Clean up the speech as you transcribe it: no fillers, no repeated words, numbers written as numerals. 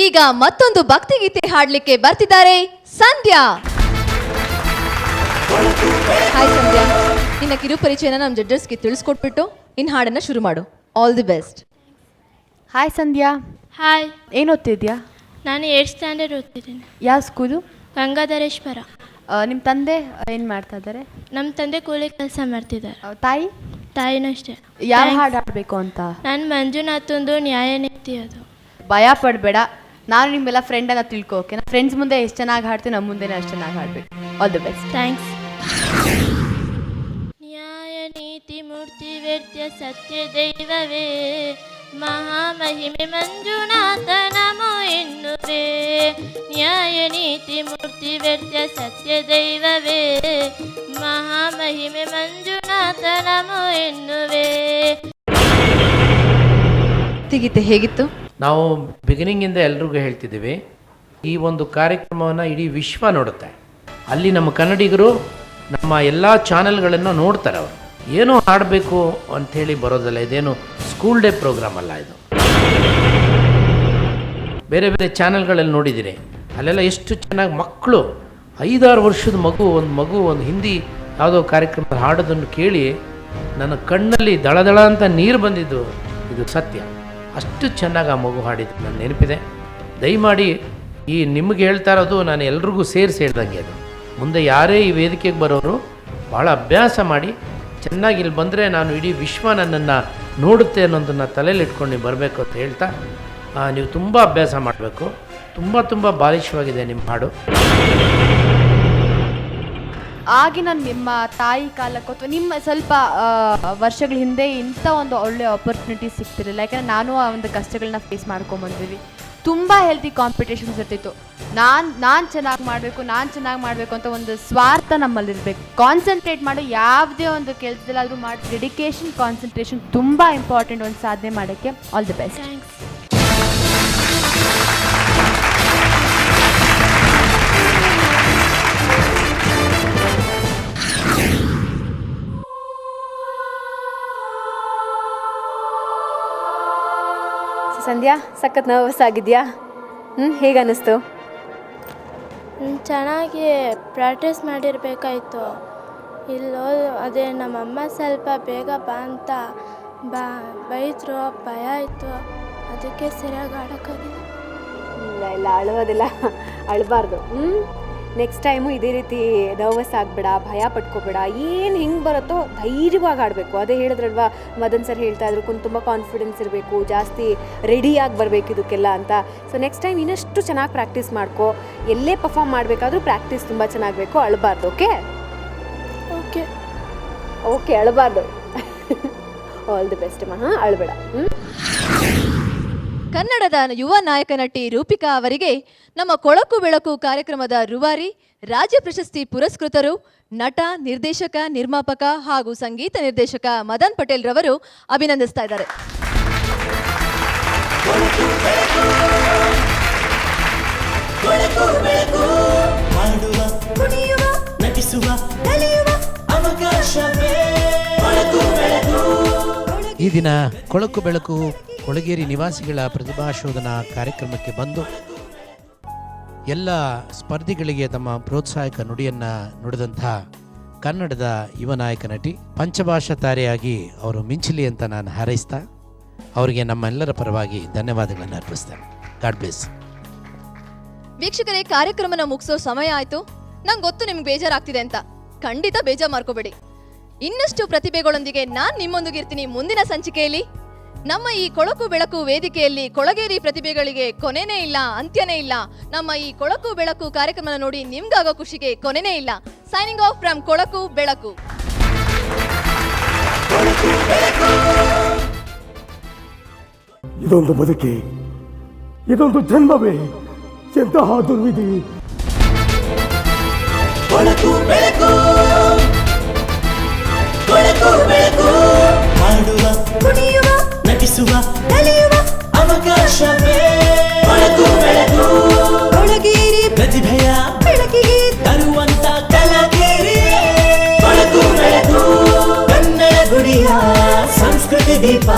ಈಗ ಮತ್ತೊಂದು ಭಕ್ತಿಗೀತೆ ಹಾಡ್ಲಿಕ್ಕೆ ಬರ್ತಿದ್ದಾರೆ ಸಂಧ್ಯಾ. ಹಾಯ್ ಸಂಧ್ಯಾ, ನಿನ್ನ ಕಿರುಪರಿಚಯನ ನಮ್ಮ ಜಡ್ಜಸ್ಗೆ ತಿಳಿಸ್ಕೊಟ್ಬಿಟ್ಟು ಇನ್ನು ಹಾಡನ್ನು ಶುರು ಮಾಡು. All the best. Hi Sandhya. Hi. ಏನು ಓದ್ತಿದ್ಯಾ? ನಾನು 8th ಸ್ಟ್ಯಾಂಡರ್ಡ್ ಓದ್ತಿದ್ದೀನಿ. ಯಾವ ಸ್ಕೂಲು? ಗಂಗಾಧರೇಶ್ವರ. ನಿಮ್ಮ ತಂದೆ ಏನು ಮಾಡ್ತಾ ಇದ್ದಾರೆ? ನಮ್ಮ ತಂದೆ ಕೂಲಿ ಕೆಲಸ ಮಾಡ್ತಿದ್ದಾರೆ. ತಾಯಿ? ತಾಯಿನೂ ಅಷ್ಟೇ. ಯಾವ ಹಾಡು ಹಾಡಬೇಕು ಅಂತ? ನಾನು ಮಂಜುನಾಥಂದು ನ್ಯಾಯನೀತಿ. ಅದು ಭಯ ಪಡಬೇಡ, ನಾನು ನಿಮ್ಮೆಲ್ಲ ಫ್ರೆಂಡನ್ನು ತಿಳ್ಕೊ. ಓಕೆ, ನಾನು ಫ್ರೆಂಡ್ಸ್ ಮುಂದೆ ಎಷ್ಟು ಚೆನ್ನಾಗಿ ಹಾಡ್ತೀನಿ, ನಮ್ಮ ಮುಂದೆನೇ ಅಷ್ಟು ಚೆನ್ನಾಗಿ ಹಾಡಬೇಕು. All the best. ಥ್ಯಾಂಕ್ಸ್. ನ್ಯಾಯ ನೀತಿ ಮೂರ್ತಿ ವೇದ್ಯ ಸತ್ಯ ದೈವವೇ ಮಹಾಮಹಿಮೆ ಮಂಜುನಾಥ ನಮೋ ಎನ್ನುವೆ. ನ್ಯಾಯ ನೀತಿ ಮೂರ್ತಿ ವೇದ್ಯ ಸತ್ಯ ದೈವವೇ ಮಹಾಮಹಿಮೆ ಮಂಜುನಾಥ ನಮೋ ಎನ್ನುವೆ. ಗೀತೆ ಹೇಗಿತ್ತು? ನಾವು ಬಿಗಿನಿಂಗಿಂದ ಎಲ್ರಿಗೂ ಹೇಳ್ತಿದ್ದೀವಿ, ಈ ಒಂದು ಕಾರ್ಯಕ್ರಮವನ್ನು ಇಡೀ ವಿಶ್ವ ನೋಡುತ್ತೆ. ಅಲ್ಲಿ ನಮ್ಮ ಕನ್ನಡಿಗರು ನಮ್ಮ ಎಲ್ಲ ಚಾನೆಲ್ಗಳನ್ನು ನೋಡ್ತಾರೆ. ಅವರು ಏನೋ ಹಾಡಬೇಕು ಅಂಥೇಳಿ ಬರೋದಲ್ಲ, ಇದೇನು ಸ್ಕೂಲ್ ಡೇ ಪ್ರೋಗ್ರಾಮ್ ಅಲ್ಲ ಇದು. ಬೇರೆ ಬೇರೆ ಚಾನೆಲ್ಗಳಲ್ಲಿ ನೋಡಿದ್ದೀರಿ, ಅಲ್ಲೆಲ್ಲ ಎಷ್ಟು ಚೆನ್ನಾಗಿ ಮಕ್ಕಳು 5-6 ವರ್ಷದ ಮಗು ಒಂದು ಹಿಂದಿ ಯಾವುದೋ ಕಾರ್ಯಕ್ರಮದಲ್ಲಿ ಹಾಡೋದನ್ನು ಕೇಳಿ ನನ್ನ ಕಣ್ಣಲ್ಲಿ ದಳದಳ ಅಂತ ನೀರು ಬಂದಿದ್ದು ಇದು ಸತ್ಯ. ಅಷ್ಟು ಚೆನ್ನಾಗಿ ಆ ಮಗು ಹಾಡಿದ್ದು ನನ್ನ ನೆನಪಿದೆ. ದಯಮಾಡಿ ಈ ನಿಮಗೆ ಹೇಳ್ತಾ ಇರೋದು ನಾನು ಎಲ್ರಿಗೂ ಸೇರಿಸಿ ಹೇಳ್ದಂಗೆ, ಅದು ಮುಂದೆ ಯಾರೇ ಈ ವೇದಿಕೆಗೆ ಬರೋರು ಭಾಳ ಅಭ್ಯಾಸ ಮಾಡಿ ಚೆನ್ನಾಗಿ ಇಲ್ಲಿ ಬಂದರೆ ನಾನು ಇಡೀ ವಿಶ್ವ ನನ್ನನ್ನು ನೋಡುತ್ತೆ ಅನ್ನೋದನ್ನು ತಲೆಯಲ್ಲಿ ಇಟ್ಕೊಂಡು ಬರಬೇಕು ಅಂತ ಹೇಳ್ತಾ, ನೀವು ತುಂಬ ಅಭ್ಯಾಸ ಮಾಡಬೇಕು. ತುಂಬ ಬಾಲಿಶವಾಗಿದೆ ನಿಮ್ಮ ಹಾಡು. ಆಗಿನ ನಿಮ್ಮ ತಾಯಿ ಕಾಲಕ್ಕೆ ಅಥವಾ ನಿಮ್ಮ ಸ್ವಲ್ಪ ವರ್ಷಗಳ ಹಿಂದೆ ಇಂಥ ಒಂದು ಒಳ್ಳೆ ಆಪರ್ಚುನಿಟಿ ಸಿಗ್ತಿರಲಿಲ್ಲ. ಯಾಕಂದರೆ ನಾನು ಆ ಒಂದು ಕಷ್ಟಗಳನ್ನ ಫೇಸ್ ಮಾಡ್ಕೊಂಬಂದಿವಿ. ತುಂಬ ಹೆಲ್ತಿ ಕಾಂಪಿಟೇಷನ್ಸ್ ಇರ್ತಿತ್ತು. ನಾನು ಚೆನ್ನಾಗಿ ಮಾಡಬೇಕು ಅಂತ ಒಂದು ಸ್ವಾರ್ಥ ನಮ್ಮಲ್ಲಿರಬೇಕು. ಕಾನ್ಸಂಟ್ರೇಟ್ ಮಾಡೋ ಯಾವುದೇ ಒಂದು ಕೆಲಸದಲ್ಲಾದರೂ ಮಾಡಿ ಡೆಡಿಕೇಶನ್, ಕಾನ್ಸಂಟ್ರೇಷನ್ ತುಂಬ ಇಂಪಾರ್ಟೆಂಟ್ ಒಂದು ಸಾಧನೆ ಮಾಡೋಕ್ಕೆ. All the best. ಥ್ಯಾಂಕ್ಸ್. ಸಂಧ್ಯಾ, ಸಖತ್ ನರ್ವಸ್ ಆಗಿದೆಯಾ? ಹೇಗೆ ಅನ್ನಿಸ್ತು? ಚೆನ್ನಾಗಿ ಪ್ರಾಕ್ಟೀಸ್ ಮಾಡಿರಬೇಕಾಯ್ತು. ಇಲ್ಲೋ ಅದೇ ನಮ್ಮಮ್ಮ ಸ್ವಲ್ಪ ಬೇಗ ಬಾ ಅಂತ ಬೈದರು, ಭಯ ಆಯಿತು. ಅದಕ್ಕೆ ಸರಿಯಾಗಿ ಆಡೋಕ್ಕಾಗಿಲ್ಲ. ಇಲ್ಲ ಅಳೋದಿಲ್ಲ, ಅಳಬಾರ್ದು. ನೆಕ್ಸ್ಟ್ ಟೈಮು ಇದೇ ರೀತಿ ನರ್ವಸ್ ಆಗಬೇಡ, ಭಯ ಪಡ್ಕೋಬೇಡ. ಏನು ಹೆಂಗೆ ಬರುತ್ತೋ ಧೈರ್ಯವಾಗಿ ಆಡಬೇಕು. ಅದೇ ಹೇಳಿದ್ರಲ್ವಾ, ಮದನ್ ಸರ್ ಹೇಳ್ತಾ ಇದ್ರು, ತುಂಬ ಕಾನ್ಫಿಡೆನ್ಸ್ ಇರಬೇಕು, ಜಾಸ್ತಿ ರೆಡಿಯಾಗಿ ಬರಬೇಕು ಇದಕ್ಕೆಲ್ಲ ಅಂತ. ಸೊ ನೆಕ್ಸ್ಟ್ ಟೈಮ್ ಇನ್ನಷ್ಟು ಚೆನ್ನಾಗಿ ಪ್ರಾಕ್ಟೀಸ್ ಮಾಡ್ಕೋ. ಎಲ್ಲೇ ಪರ್ಫಾರ್ಮ್ ಮಾಡಬೇಕಾದ್ರೂ ಪ್ರಾಕ್ಟೀಸ್ ತುಂಬ ಚೆನ್ನಾಗಬೇಕು, ಅಳಬಾರ್ದು. ಓಕೆ ಓಕೆ ಓಕೆ, ಅಳಬಾರ್ದು. ಆಲ್ ದಿ ಬೆಸ್ಟ್ ಅಮ್ಮ. ಅಳಬೇಡ. ಕನ್ನಡದ ಯುವ ನಾಯಕ ನಟಿ ರೂಪಿಕಾ ಅವರಿಗೆ ನಮ್ಮ ಕೊಳಕು ಬೆಳಕು ಕಾರ್ಯಕ್ರಮದ ರೂವಾರಿ, ರಾಜ್ಯ ಪ್ರಶಸ್ತಿ ಪುರಸ್ಕೃತರು, ನಟ, ನಿರ್ದೇಶಕ, ನಿರ್ಮಾಪಕ ಹಾಗೂ ಸಂಗೀತ ನಿರ್ದೇಶಕ ಮದನ್ ಪಟೇಲ್ ರವರು ಅಭಿನಂದಿಸ್ತಾ ಇದ್ದಾರೆ. ಈ ದಿನ ಕೊಳಕು ಬೆಳಕು ಕೊಳಗೇರಿ ನಿವಾಸಿಗಳ ಪ್ರತಿಭಾಶೋಧನಾ ಕಾರ್ಯಕ್ರಮಕ್ಕೆ ಬಂದು ಎಲ್ಲ ಸ್ಪರ್ಧಿಗಳಿಗೆ ತಮ್ಮ ಪ್ರೋತ್ಸಾಹಕ ನುಡಿಯನ್ನು ನುಡಿದಂಥ ಕನ್ನಡದ ಯುವ ನಾಯಕ ನಟಿ, ಪಂಚಭಾಷಾ ತಾರೆಯಾಗಿ ಅವರು ಮಿಂಚಲಿ ಅಂತ ನಾನು ಹಾರೈಸ್ತಾ ಅವರಿಗೆ ನಮ್ಮೆಲ್ಲರ ಪರವಾಗಿ ಧನ್ಯವಾದಗಳನ್ನು ಅರ್ಪಿಸ್ತೇನೆ. God bless. ವೀಕ್ಷಕರೇ, ಕಾರ್ಯಕ್ರಮನ ಮುಗಿಸೋ ಸಮಯ ಆಯಿತು. ನಂಗೆ ಗೊತ್ತು ನಿಮ್ಗೆ ಬೇಜಾರಾಗ್ತಿದೆ ಅಂತ. ಖಂಡಿತ ಬೇಜಾರು ಮಾಡ್ಕೋಬೇಡಿ. ಇನ್ನಷ್ಟು ಪ್ರತಿಭೆಗಳೊಂದಿಗೆ ನಾನು ನಿಮ್ಮೊಂದಿಗೆ ಇರ್ತೀನಿ ಮುಂದಿನ ಸಂಚಿಕೆಯಲ್ಲಿ. ನಮ್ಮ ಈ ಕೊಳಕು ಬೆಳಕು ವೇದಿಕೆಯಲ್ಲಿ ಕೊಳಗೇರಿ ಪ್ರತಿಭೆಗಳಿಗೆ ಕೊನೆನೇ ಇಲ್ಲ, ಅಂತ್ಯನೇ ಇಲ್ಲ. ನಮ್ಮ ಈ ಕೊಳಕು ಬೆಳಕು ಕಾರ್ಯಕ್ರಮ ನೋಡಿ ನಿಮ್ಗಾಗೋ ಖುಷಿಗೆ ಕೊನೆನೇ ಇಲ್ಲ. ಸೈನಿಂಗ್ ಆಫ್ ಫ್ರಮ್ ಕೊಳಕು ಬೆಳಕು. ಇದೊಂದು ಬದುಕೆ, ಇದೊಂದು ಜನ್ಮವೇ, ಎಂತಹ ದುರ್ವಿಧಿ. ಹಾಡುವ, ಕುಣಿಯುವ, ನಟಿಸುವ, ಕಲಿಯುವ ಅವಕಾಶವೇ ಕೊಳಗೇರಿ ಪ್ರತಿಭೆಯ ಬೆಳಕಿಗೆ ತರುವಂತ ಕಲಗೇರಿ ಕನ್ನಡ ಗುಡಿಯ ಸಂಸ್ಕೃತಿ ದೀಪ